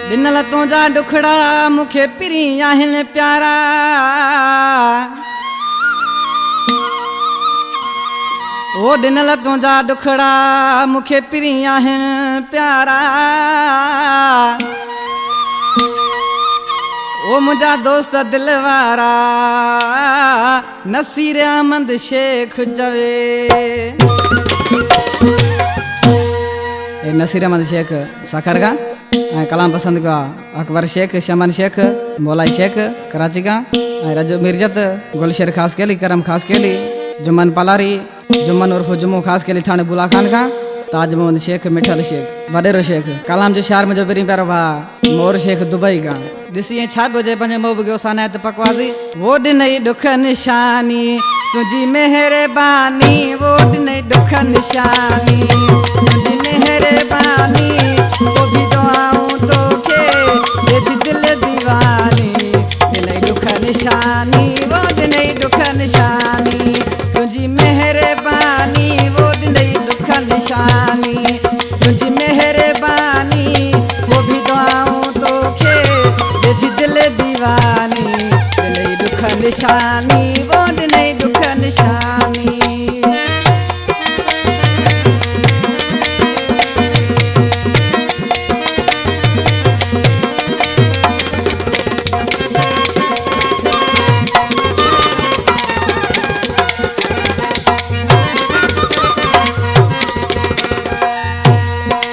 दिनल तुझा दुखड़ा मुखे पिरी आहिन प्यारा, ओ दिनल तुझा दुखड़ा मुखे पिरी आहिन प्यारा, ओ मुझा दोस्त दिलवारा नसीर अहमद शेख चवे। नसीर अहमद शेख साखर का कलाम पसंद का अकबर शेख, शमन शेख, मौलाई शेख कराची का, रजो मिर्जत, गुलशेर खास केली, करम खास केली, जुम्मन पलारी, जुम्मन उर्फ जुम्मू खास केली थाने बुला खान का, ताज मोहम्मद शेख, मिठल शेख, वडेरो शेख, कलाम जो शहर में जो बिरी प्यारो भा मोर शेख दुबई का। दिसी छा बोजे पंजे मोब गयो सानात पकवाजी, वो दिन ही दुख निशानी तुझी मेहरबानी, वो दिन ही दुख निशानी तुझी मेहरबानी, वो भी जो आऊं तो के ये दिल दीवानी, दिन ही दुख निशानी वो दिन ही दुख निशानी तुझी मेहरबानी, वो दिन ही दुख निशानी तुझी मेहरबानी, वो भी जो आऊं तो के ये दिल दीवानी, दिन ही दुख निशानी वो दिन ही दुख निशानी।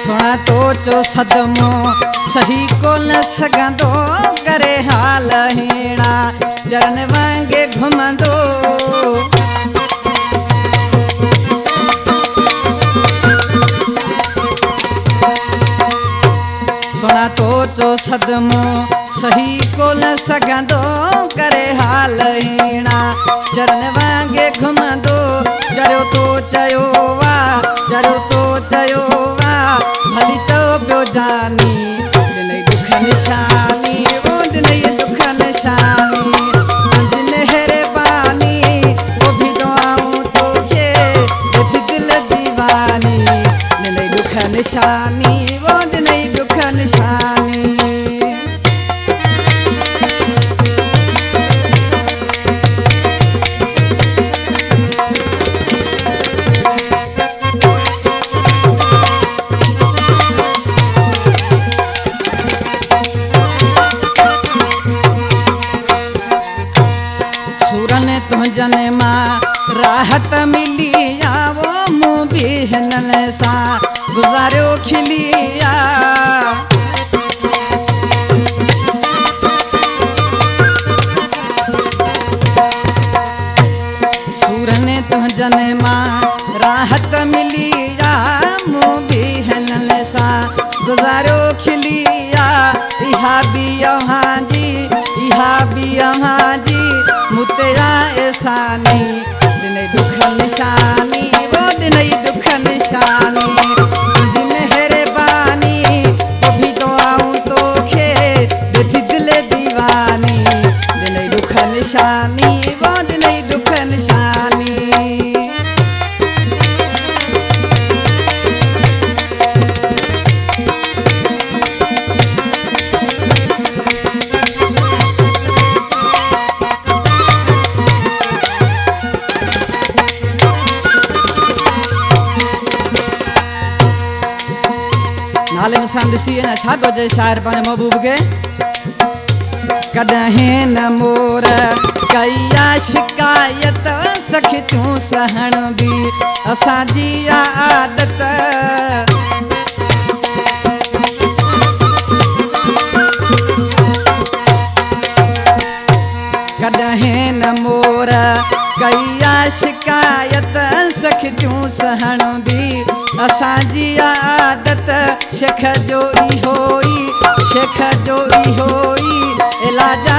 सुना तो चो सदमो सही को न सगंदो करे हाल हीणा चरण वांगे घुमंदो, सुना तो चो सदमो सही को न सगंदो करे हाल हीणा चरण वांगे घुमंदो, चरो तो चयो वा चरो तो चयो वा भली चो पियो जानी, दिन ही दुख निशानी वो दिन ही दुख निशानी तुझी मेहरबानी, वो भी तो आऊं तो के दिल दीवानी, दिन ही दुख निशानी वो दिन ही दुख निशानी। तुझने माँ राहत मिलिया वो मुँह भी हिनल सा गुजारो खिलिया, सूर ने तुझने माँ राहत मिलिया मुँह भी हिनल सा गुजारो खिलिया, इहा भी यहाँ जी इहा भी यहाँ जी मुतेया एसानी, दिन ही दुख निशानी वो दिन ही दुख निशानी तुझी मेहरबानी, वो भी तो आऊं तो के दिल दीवानी, दिन ही दुख निशानी वो दिन ही दुख निशानी। नाले निशान ॾिसी न छा पियो चए शाइर पंहिंजे महबूब खे, कॾहिं न मोर कया शिकायत सखी तूं सहण बि असांजी आदत, कॾहिं न मोर कया शिकायत सखी तूं सहण बि असांजी आदत, शेख जो इहो ई शेख जो इहो ई इलाजा